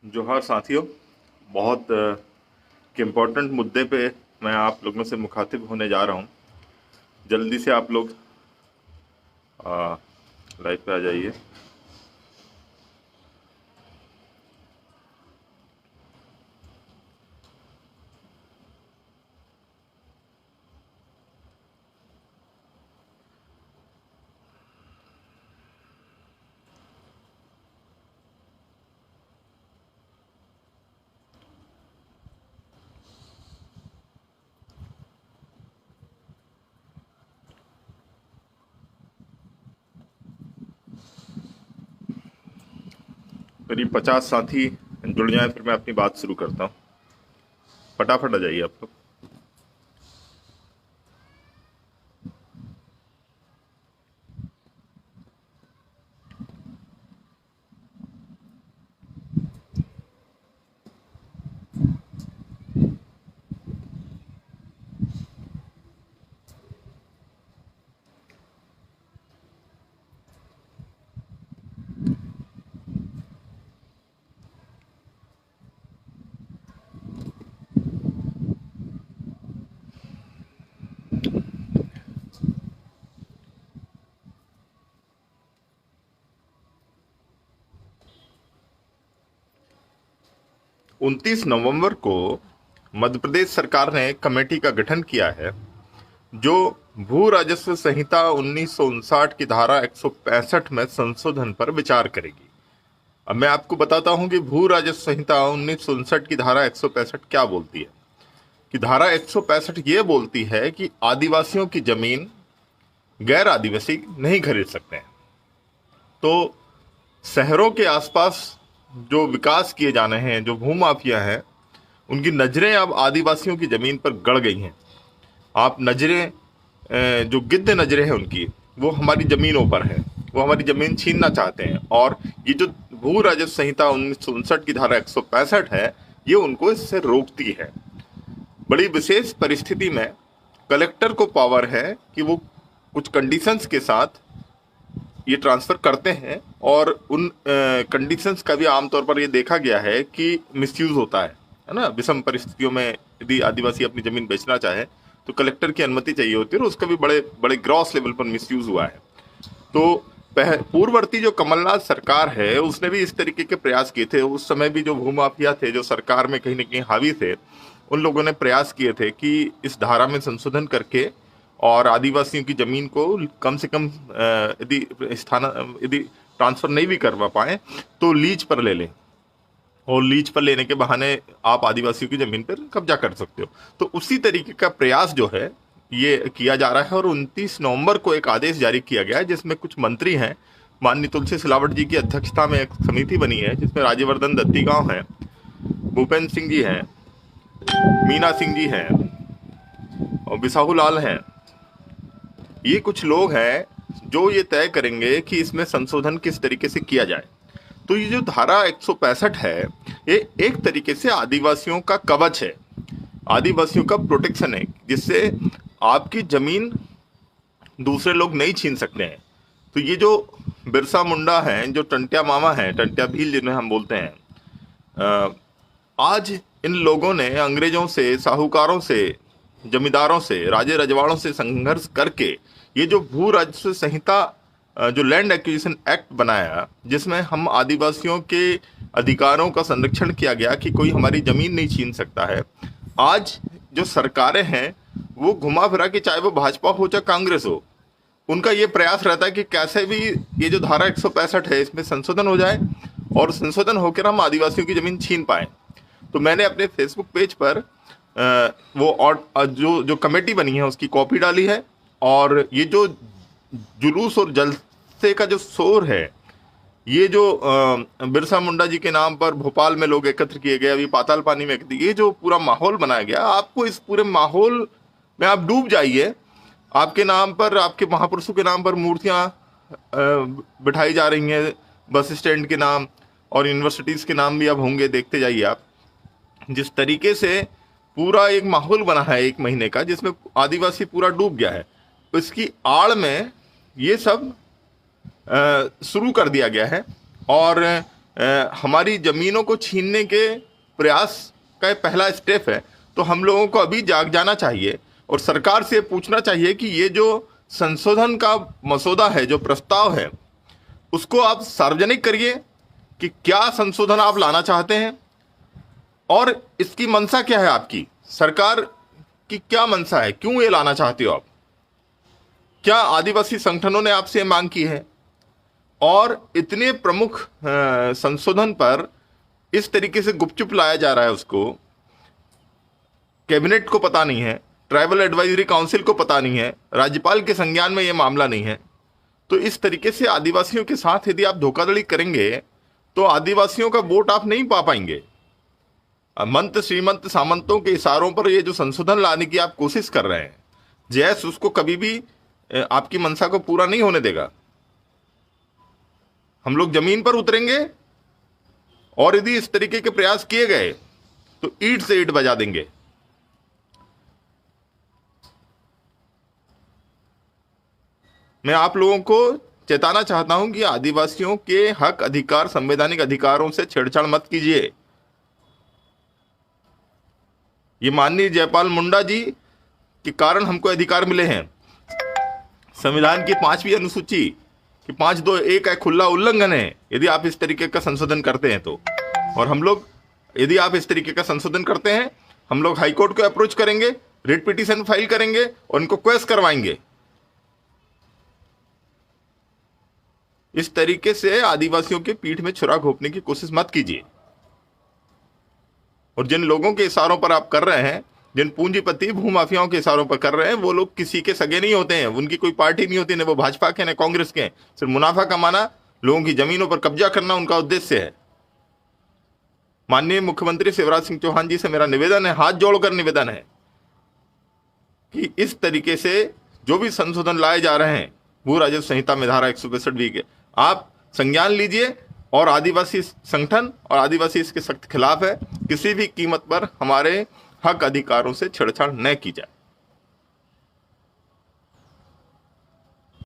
जोहार साथियों। बहुत इम्पोर्टेंट मुद्दे पे मैं आप लोगों से मुखातिब होने जा रहा हूँ। जल्दी से आप लोग लाइव पे आ जाइए। 50 साथी जुड़ जाएं, फिर मैं अपनी बात शुरू करता हूँ। फटाफट आ जाइए आप लोग। 29 नवंबर को मध्य प्रदेश सरकार ने कमेटी का गठन किया है जो भू राजस्व संहिता 1959 की धारा 165 में संशोधन पर विचार करेगी। अब मैं आपको बताता हूं कि भू राजस्व संहिता 1959 की धारा 165 क्या बोलती है। कि धारा 165 ये बोलती है कि आदिवासियों की जमीन गैर आदिवासी नहीं खरीद सकते हैं। तो शहरों के आसपास जो विकास किए जाने हैं, जो भूमाफिया हैं, उनकी नजरें अब आदिवासियों की जमीन पर गड़ गई हैं। आप नजरें, जो गिद्ध नजरें हैं उनकी, वो हमारी जमीनों पर है। वो हमारी जमीन छीनना चाहते हैं। और ये जो भू राजस्व संहिता 1959 की धारा 165 है, ये उनको इससे रोकती है। बड़ी विशेष परिस्थिति में कलेक्टर को पावर है कि वो कुछ कंडीशंस के साथ ये ट्रांसफर करते हैं। और उन कंडीशंस का भी आमतौर पर ये देखा गया है कि मिसयूज होता है ना। विषम परिस्थितियों में यदि आदिवासी अपनी जमीन बेचना चाहे तो कलेक्टर की अनुमति चाहिए होती है, और उसका भी बड़े बड़े ग्रॉस लेवल पर मिसयूज हुआ है। तो पूर्ववर्ती जो कमलनाथ सरकार है, उसने भी इस तरीके के प्रयास किए थे। उस समय भी जो भूमाफिया थे, जो सरकार में कहीं ना कहीं हावी थे, उन लोगों ने प्रयास किए थे कि इस धारा में संशोधन करके और आदिवासियों की जमीन को कम से कम यदि ट्रांसफर नहीं भी करवा पाए तो लीज पर ले लें, और लीज पर लेने के बहाने आप आदिवासियों की जमीन पर कब्जा कर सकते हो। तो उसी तरीके का प्रयास जो है ये किया जा रहा है। और 29 नवंबर को एक आदेश जारी किया गया है जिसमें कुछ मंत्री हैं। माननीय तुलसी सिलावट जी की अध्यक्षता में एक समिति बनी है जिसमें राज्यवर्धन दत्तीगांव हैं, भूपेंद्र सिंह जी हैं, मीना सिंह जी हैं और बिसाहू लाल हैं। ये कुछ लोग हैं जो ये तय करेंगे कि इसमें संशोधन किस तरीके से किया जाए। तो ये जो धारा 165 है, ये एक तरीके से आदिवासियों का कवच है, आदिवासियों का प्रोटेक्शन है, जिससे आपकी जमीन दूसरे लोग नहीं छीन सकते हैं। तो ये जो बिरसा मुंडा हैं, जो टंट्या मामा हैं, टंट्या भील जिन्हें हम बोलते हैं, आज इन लोगों ने अंग्रेजों से, साहूकारों से, जमींदारों से, राजे रजवाड़ों से संघर्ष करके ये जो भू राजस्व संहिता, जो लैंड एक्विजिशन एक्ट बनाया, जिसमें हम आदिवासियों के अधिकारों का संरक्षण किया गया कि कोई हमारी जमीन नहीं छीन सकता है। आज जो सरकारें हैं वो घुमा फिरा के, चाहे वो भाजपा हो चाहे कांग्रेस हो, उनका ये प्रयास रहता है कि कैसे भी ये जो धारा 165 है इसमें संशोधन हो जाए और संशोधन होकर हम आदिवासियों की जमीन छीन पाए। तो मैंने अपने फेसबुक पेज पर वो और जो कमेटी बनी है उसकी कॉपी डाली है। और ये जो जुलूस और जलसे का जो शोर है, ये जो बिरसा मुंडा जी के नाम पर भोपाल में लोग एकत्र किए गए, अभी पाताल पानी में, ये जो पूरा माहौल बनाया गया, आपको इस पूरे माहौल में आप डूब जाइए। आपके नाम पर, आपके महापुरुषों के नाम पर मूर्तियां बिठाई जा रही हैं, बस स्टैंड के नाम और यूनिवर्सिटीज के नाम भी अब होंगे। देखते जाइए आप जिस तरीके से पूरा एक माहौल बना है 1 महीने का, जिसमें आदिवासी पूरा डूब गया है। इसकी आड़ में ये सब शुरू कर दिया गया है। और हमारी जमीनों को छीनने के प्रयास का पहला स्टेप है। तो हम लोगों को अभी जाग जाना चाहिए और सरकार से पूछना चाहिए कि ये जो संशोधन का मसौदा है, जो प्रस्ताव है, उसको आप सार्वजनिक करिए कि क्या संशोधन आप लाना चाहते हैं और इसकी मंशा क्या है, आपकी सरकार की क्या मंशा है, क्यों ये लाना चाहते हो आप। क्या आदिवासी संगठनों ने आपसे मांग की है? और इतने प्रमुख संशोधन पर इस तरीके से गुपचुप लाया जा रहा है, उसको कैबिनेट को पता नहीं है, ट्राइबल एडवाइजरी काउंसिल को पता नहीं है, राज्यपाल के संज्ञान में यह मामला नहीं है। तो इस तरीके से आदिवासियों के साथ यदि आप धोखाधड़ी करेंगे तो आदिवासियों का वोट आप नहीं पा पाएंगे। मंत श्रीमंत सामंतों के इशारों पर ये जो संशोधन लाने की आप कोशिश कर रहे हैं, जैस उसको कभी भी आपकी मंशा को पूरा नहीं होने देगा। हम लोग जमीन पर उतरेंगे और यदि इस तरीके के प्रयास किए गए तो ईंट से ईंट बजा देंगे। मैं आप लोगों को चेताना चाहता हूं कि आदिवासियों के हक, अधिकार, संवैधानिक अधिकारों से छेड़छाड़ मत कीजिए। ये माननीय जयपाल मुंडा जी के कारण हमको अधिकार मिले हैं। संविधान की 5वीं अनुसूची कि 5(2)(1) का खुला उल्लंघन है यदि आप इस तरीके का संशोधन करते हैं तो। और हम लोग यदि आप इस तरीके का संशोधन करते हैं, हम लोग हाईकोर्ट को अप्रोच करेंगे, रिट पिटीशन फाइल करेंगे और इनको क्वेश्चन करवाएंगे। इस तरीके से आदिवासियों के पीठ में छुरा घोंपने की कोशिश मत कीजिए। और जिन लोगों के इशारों पर आप कर रहे हैं, जिन पूंजीपति भूमाफियाओं के इशारों पर कर रहे हैं, वो लोग किसी के सगे नहीं होते हैं, उनकी कोई पार्टी नहीं होती, न वो भाजपा के न कांग्रेस के। सिर्फ मुनाफा कमाना, लोगों की जमीनों पर कब्जा करना उनका उद्देश्य है। माननीय मुख्यमंत्री शिवराज सिंह चौहान जी से मेरा निवेदन है, हाथ जोड़कर निवेदन है कि इस तरीके से जो भी संशोधन लाए जा रहे हैं भू राजस्व संहिता में धारा 162 के, आप संज्ञान लीजिए और आदिवासी संगठन और आदिवासी इसके सख्त खिलाफ है। किसी भी कीमत पर हमारे हक अधिकारों से छेड़छाड़ न की जाए।